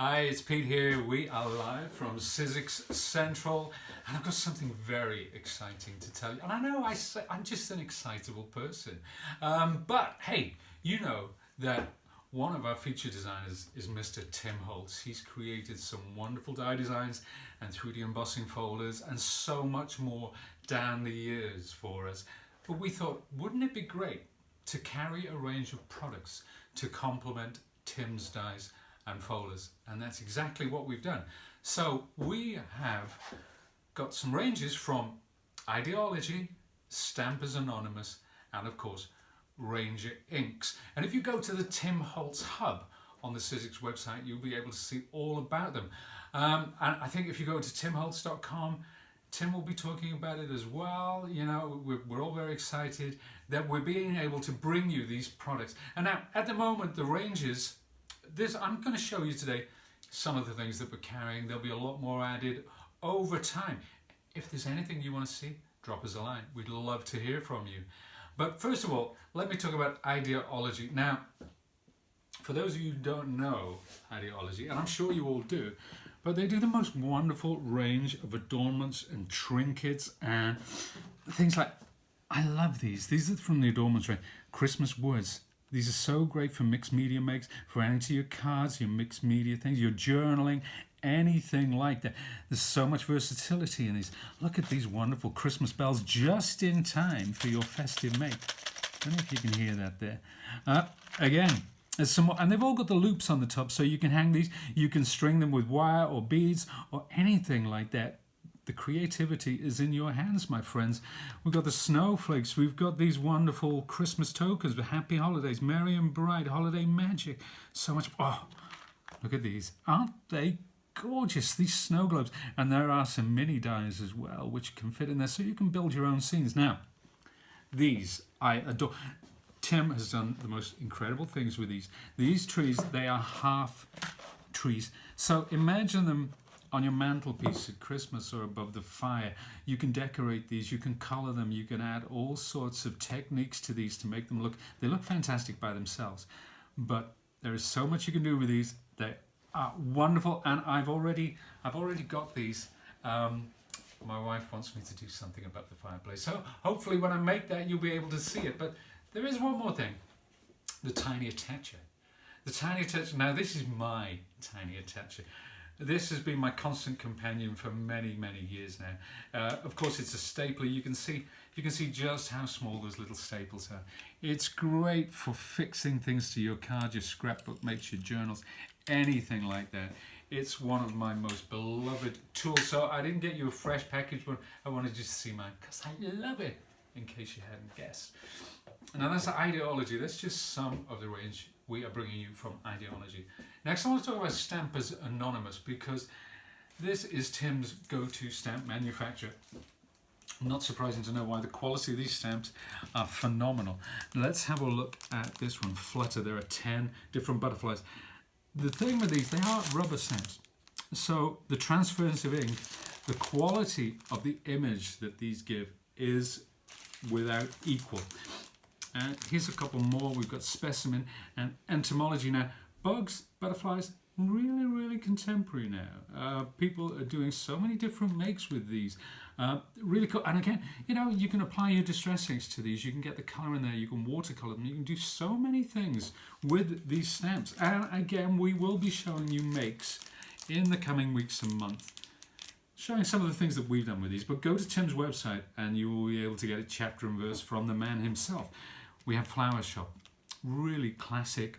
Hi, it's Pete here. We are live from Sizzix Central, and I've got something very exciting to tell you. And I know I'm just an excitable person, but hey, you know that one of our feature designers is Mr. Tim Holtz. He's created some wonderful die designs and 3D embossing folders and so much more down the years for us. But we thought, wouldn't it be great to carry a range of products to complement Tim's dies and folders? And that's exactly what we've done. So we have got some ranges from Ideaology, Stampers Anonymous, and of course Ranger Inks. And if you go to the Tim Holtz hub on the Sizzix website, you'll be able to see all about them. And I think if you go to timholtz.com, Tim will be talking about it as well. You know, we're all very excited that we're being able to bring you these products. And now, at the moment, the ranges, I'm going to show you today some of the things that we're carrying. There'll be a lot more added over time. If there's anything you want to see, drop us a line. We'd love to hear from you. But first of all, let me talk about Ideaology. Now, for those of you who don't know Ideaology, and I'm sure you all do, but they do the most wonderful range of adornments and trinkets and things like, I love these. These are from the adornments range. Christmas woods. These are so great for mixed media makes, for adding to your cards, your mixed media things, your journaling, anything like that. There's so much versatility in these. Look at these wonderful Christmas bells just in time for your festive make. I don't know if you can hear that there. Again, there's some more, and they've all got the loops on the top, so you can hang these, you can string them with wire or beads or anything like that. The creativity is in your hands, my friends. We've got the snowflakes. We've got these wonderful Christmas tokens with happy holidays, merry and bright, holiday magic. So much. Oh, look at these. Aren't they gorgeous? These snow globes. And there are some mini dies as well, which can fit in there, so you can build your own scenes. Now, these I adore. Tim has done the most incredible things with these. These trees, they are half trees. So imagine them on your mantelpiece at Christmas or above the fire. You can decorate these, you can color them, you can add all sorts of techniques to these to make them look, they look fantastic by themselves. But there is so much you can do with these. They are wonderful, and I've already got these. My wife wants me to do something about the fireplace. So hopefully when I make that, you'll be able to see it. But there is one more thing, the tiny attacher. The tiny attacher, now this is my tiny attacher. This has been my constant companion for many, many years now. Of course, it's a stapler. You can see just how small those little staples are. It's great for fixing things to your card, your scrapbook makes, your journals, anything like that. It's one of my most beloved tools. So I didn't get you a fresh package, but I wanted you to see mine because I love it, in case you hadn't guessed. Now that's the Ideaology. That's just some of the range we are bringing you from Ideaology. Next, I want to talk about Stampers Anonymous, because this is Tim's go-to stamp manufacturer. Not surprising to know why. The quality of these stamps are phenomenal. Let's have a look at this one, Flutter. There are 10 different butterflies. The thing with these, they are rubber stamps. So the transference of ink, the quality of the image that these give is without equal. And here's a couple more. We've got Specimen and Entomology. Now, bugs, butterflies, really, really contemporary now. People are doing so many different makes with these. Really cool. And again, you know, you can apply your distress inks to these. You can get the colour in there. You can watercolour them. You can do so many things with these stamps. And again, we will be showing you makes in the coming weeks and months, showing some of the things that we've done with these. But go to Tim's website and you will be able to get a chapter and verse from the man himself. We have Flower Shop, really classic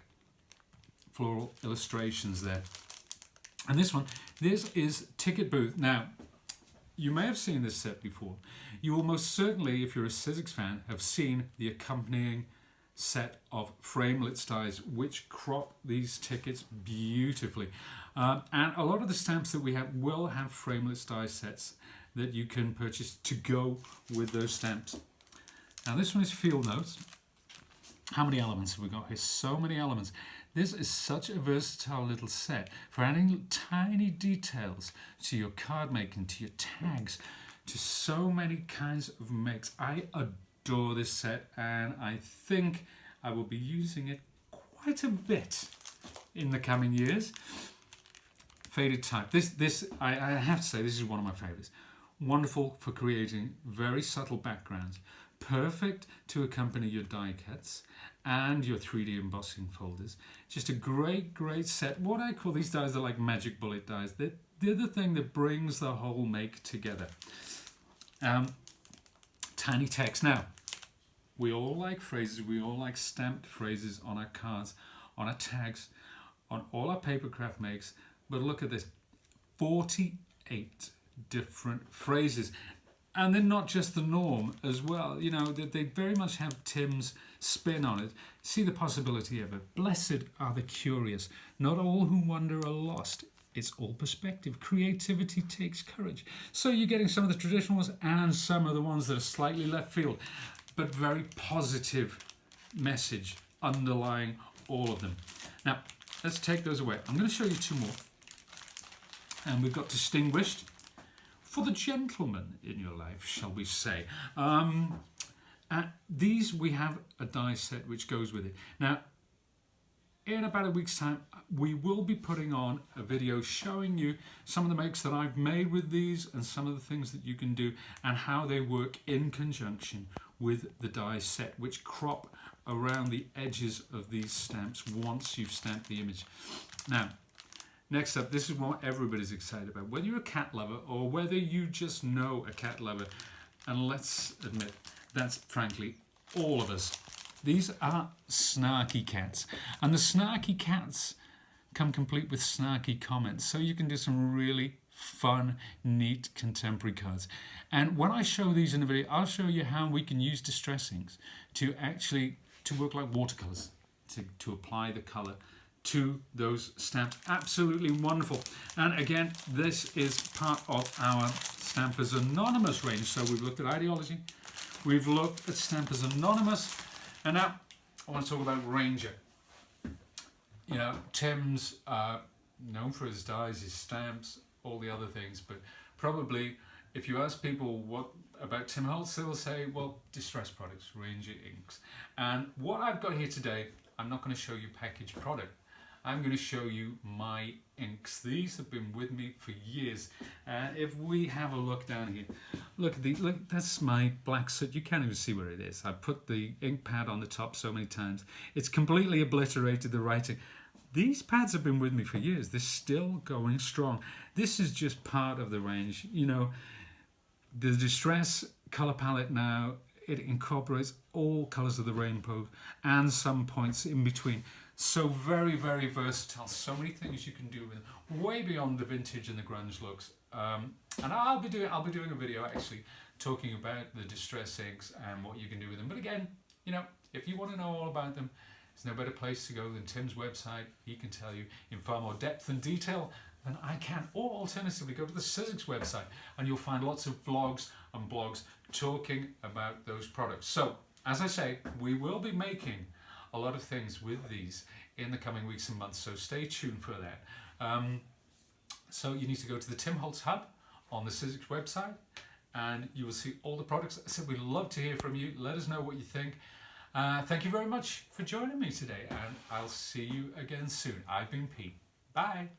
floral illustrations there. And this one, this is Ticket Booth. Now, you may have seen this set before. You will most certainly, if you're a Sizzix fan, have seen the accompanying set of framelits dies which crop these tickets beautifully. And a lot of the stamps that we have will have framelits die sets that you can purchase to go with those stamps. Now this one is Field Notes. How many elements have we got here? So many elements. This is such a versatile little set for adding tiny details to your card making, to your tags, to so many kinds of makes. I adore this set, and I think I will be using it quite a bit in the coming years. Faded type. I have to say, this is one of my favorites. Wonderful for creating very subtle backgrounds. Perfect to accompany your die cuts and your 3D embossing folders. Just a great set. What I call these dies are like magic bullet dies. They're the thing that brings the whole make together. Tiny text. Now, we all like phrases. We all like stamped phrases on our cards, on our tags, on all our papercraft makes. But look at this, 48 different phrases. And they're not just the norm as well. You know, they very much have Tim's spin on it. See the possibility of it. Blessed are the curious. Not all who wonder are lost. It's all perspective. Creativity takes courage. So you're getting some of the traditional ones and some of the ones that are slightly left field, but very positive message underlying all of them. Now, let's take those away. I'm going to show you two more. And we've got distinguished for the gentleman in your life, shall we say. These, we have a die set which goes with it. Now, in about a week's time, we will be putting on a video showing you some of the makes that I've made with these and some of the things that you can do and how they work in conjunction with the die set, which crop around the edges of these stamps once you've stamped the image. Now, next up, this is what everybody's excited about. Whether you're a cat lover or whether you just know a cat lover, and let's admit, that's frankly all of us. These are snarky cats, and the snarky cats come complete with snarky comments, so you can do some really fun, neat contemporary cards. And when I show these in the video, I'll show you how we can use distress inks to work like watercolors, to apply the color to those stamps. Absolutely wonderful. And again, this is part of our Stampers Anonymous range. So we've looked at Ideaology, we've looked at Stampers Anonymous, and now I want to talk about Ranger. You know, Tim's known for his dies, his stamps, all the other things, but probably if you ask people what about Tim Holtz, they will say, well, distress products, Ranger inks. And what I've got here today, I'm not going to show you packaged product. I'm going to show you my inks. These have been with me for years. If we have a look down here, look, that's my black soot. You can't even see where it is. I put the ink pad on the top so many times. It's completely obliterated the writing. These pads have been with me for years. They're still going strong. This is just part of the range. You know, the distress color palette now, it incorporates all colors of the rainbow and some points in between. So very, very versatile. So many things you can do with them, way beyond the vintage and the grunge looks. And I'll be doing a video actually talking about the distress inks and what you can do with them. But again, you know, if you want to know all about them, there's no better place to go than Tim's website. He can tell you in far more depth and detail than I can. Or alternatively, go to the Sizzix website and you'll find lots of vlogs and blogs talking about those products. So, as I say, we will be making a lot of things with these in the coming weeks and months, so stay tuned for that. So you need to go to the Tim Holtz Hub on the Sizzix website and you will see all the products. So we'd love to hear from you. Let us know what you think. Thank you very much for joining me today, and I'll see you again soon. I've been Pete. Bye.